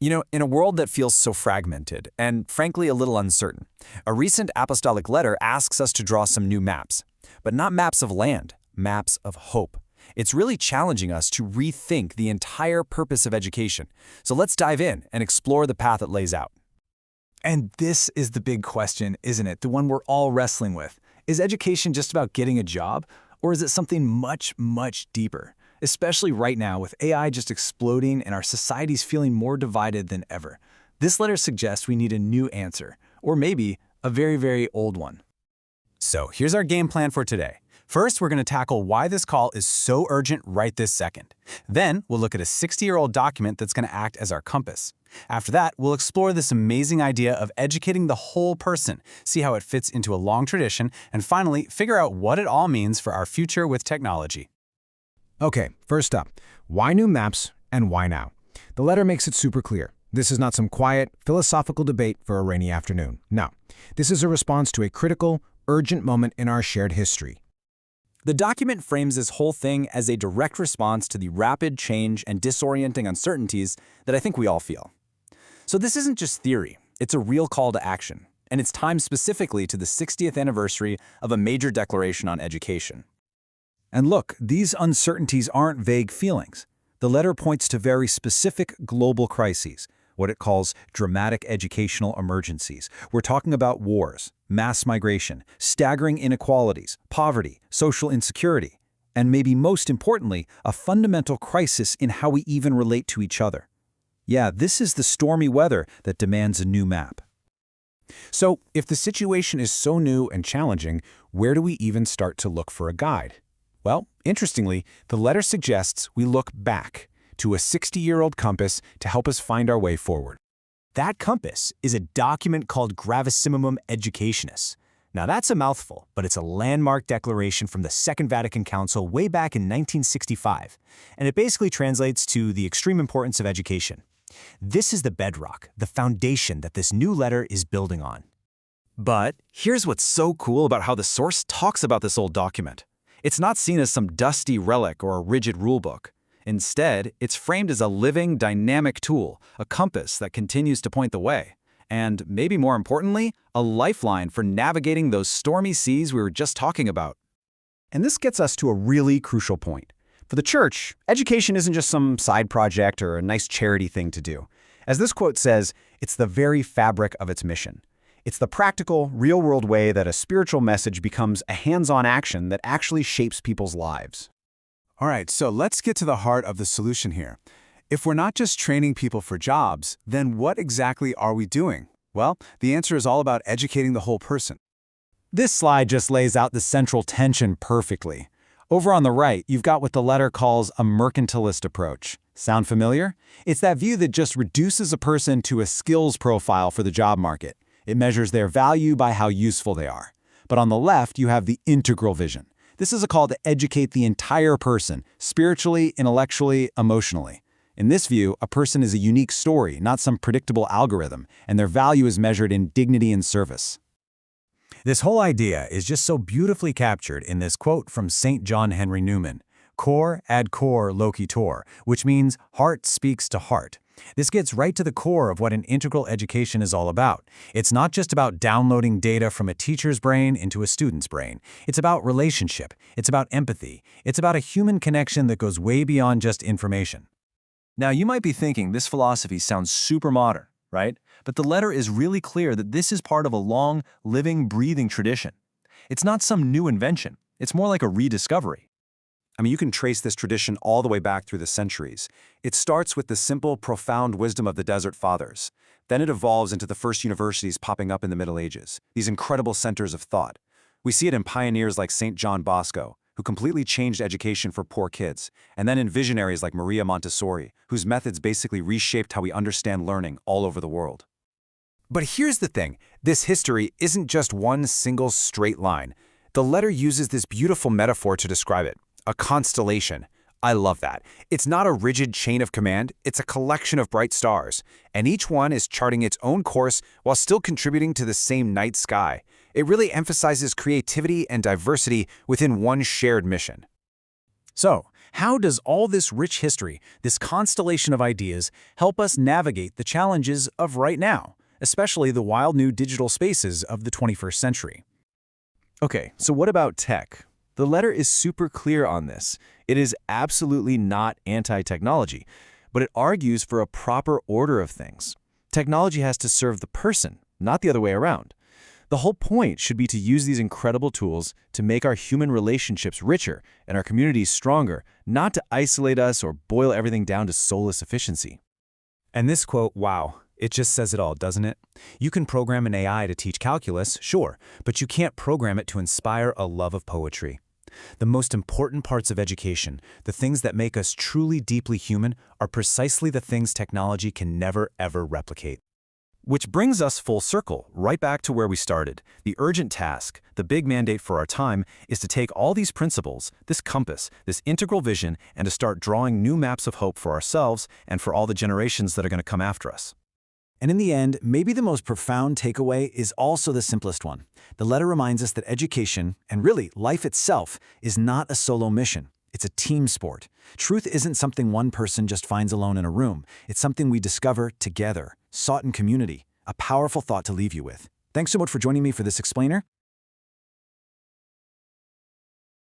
In a world that feels so fragmented and, frankly, a little uncertain, a recent apostolic letter asks us to draw some new maps. But not maps of land, maps of hope. It's really challenging us to rethink the entire purpose of education. So let's dive in and explore the path it lays out. And this is the big question, isn't it? The one we're all wrestling with. Is education just about getting a job, or is it something much, much deeper? Especially right now with AI just exploding and our societies feeling more divided than ever. This letter suggests we need a new answer, or maybe a very, very old one. So here's our game plan for today. First, we're going to tackle why this call is so urgent right this second. Then, we'll look at a 60-year-old document that's going to act as our compass. After that, we'll explore this amazing idea of educating the whole person, see how it fits into a long tradition, and finally, figure out what it all means for our future with technology. Okay, first up, why new maps and why now? The letter makes it super clear. This is not some quiet, philosophical debate for a rainy afternoon. No, this is a response to a critical, urgent moment in our shared history. The document frames this whole thing as a direct response to the rapid change and disorienting uncertainties that I think we all feel. So this isn't just theory, it's a real call to action, and it's timed specifically to the 60th anniversary of a major declaration on education. And look, these uncertainties aren't vague feelings. The letter points to very specific global crises, what it calls dramatic educational emergencies. We're talking about wars, mass migration, staggering inequalities, poverty, social insecurity, and maybe most importantly, a fundamental crisis in how we even relate to each other. Yeah, this is the stormy weather that demands a new map. So, if the situation is so new and challenging, where do we even start to look for a guide? Well, interestingly, the letter suggests we look back to a 60-year-old compass to help us find our way forward. That compass is a document called Gravissimum Educationis. Now that's a mouthful, but it's a landmark declaration from the Second Vatican Council way back in 1965, and it basically translates to the extreme importance of education. This is the bedrock, the foundation that this new letter is building on. But here's what's so cool about how the source talks about this old document. It's not seen as some dusty relic or a rigid rulebook. Instead, it's framed as a living, dynamic tool, a compass that continues to point the way, and, maybe more importantly, a lifeline for navigating those stormy seas we were just talking about. And this gets us to a really crucial point. For the Church, education isn't just some side project or a nice charity thing to do. As this quote says, it's the very fabric of its mission. It's the practical, real-world way that a spiritual message becomes a hands-on action that actually shapes people's lives. All right, so let's get to the heart of the solution here. If we're not just training people for jobs, then what exactly are we doing? Well, the answer is all about educating the whole person. This slide just lays out the central tension perfectly. Over on the right, you've got what the letter calls a mercantilist approach. Sound familiar? It's that view that just reduces a person to a skills profile for the job market. It measures their value by how useful they are. But on the left, you have the integral vision. This is a call to educate the entire person, spiritually, intellectually, emotionally. In this view, a person is a unique story, not some predictable algorithm, and their value is measured in dignity and service. This whole idea is just so beautifully captured in this quote from St. John Henry Newman, cor ad cor locitor, which means heart speaks to heart. This gets right to the core of what an integral education is all about. It's not just about downloading data from a teacher's brain into a student's brain. It's about relationship. It's about empathy. It's about a human connection that goes way beyond just information. Now, you might be thinking this philosophy sounds super modern, right? But the letter is really clear that this is part of a long, living, breathing tradition. It's not some new invention. It's more like a rediscovery. I mean, you can trace this tradition all the way back through the centuries. It starts with the simple, profound wisdom of the Desert Fathers. Then it evolves into the first universities popping up in the Middle Ages, these incredible centers of thought. We see it in pioneers like St. John Bosco, who completely changed education for poor kids, and then in visionaries like Maria Montessori, whose methods basically reshaped how we understand learning all over the world. But here's the thing, this history isn't just one single straight line. The letter uses this beautiful metaphor to describe it, a constellation. I love that. It's not a rigid chain of command, it's a collection of bright stars, and each one is charting its own course while still contributing to the same night sky. It really emphasizes creativity and diversity within one shared mission. So, How does all this rich history, this constellation of ideas, help us navigate the challenges of right now, especially the wild new digital spaces of the 21st century? Okay, so what about tech? The letter is super clear on this. It is absolutely not anti-technology, but it argues for a proper order of things. Technology has to serve the person, not the other way around. The whole point should be to use these incredible tools to make our human relationships richer and our communities stronger, not to isolate us or boil everything down to soulless efficiency. And this quote, wow, it just says it all, doesn't it? You can program an AI to teach calculus, sure, but you can't program it to inspire a love of poetry. The most important parts of education, the things that make us truly deeply human, are precisely the things technology can never, ever replicate. Which brings us full circle, right back to where we started. The urgent task, the big mandate for our time, is to take all these principles, this compass, this integral vision, and to start drawing new maps of hope for ourselves and for all the generations that are going to come after us. And in the end, maybe the most profound takeaway is also the simplest one. The letter reminds us that education, and really life itself, is not a solo mission. It's a team sport. Truth isn't something one person just finds alone in a room. It's something we discover together, sought in community. A powerful thought to leave you with. Thanks so much for joining me for this explainer.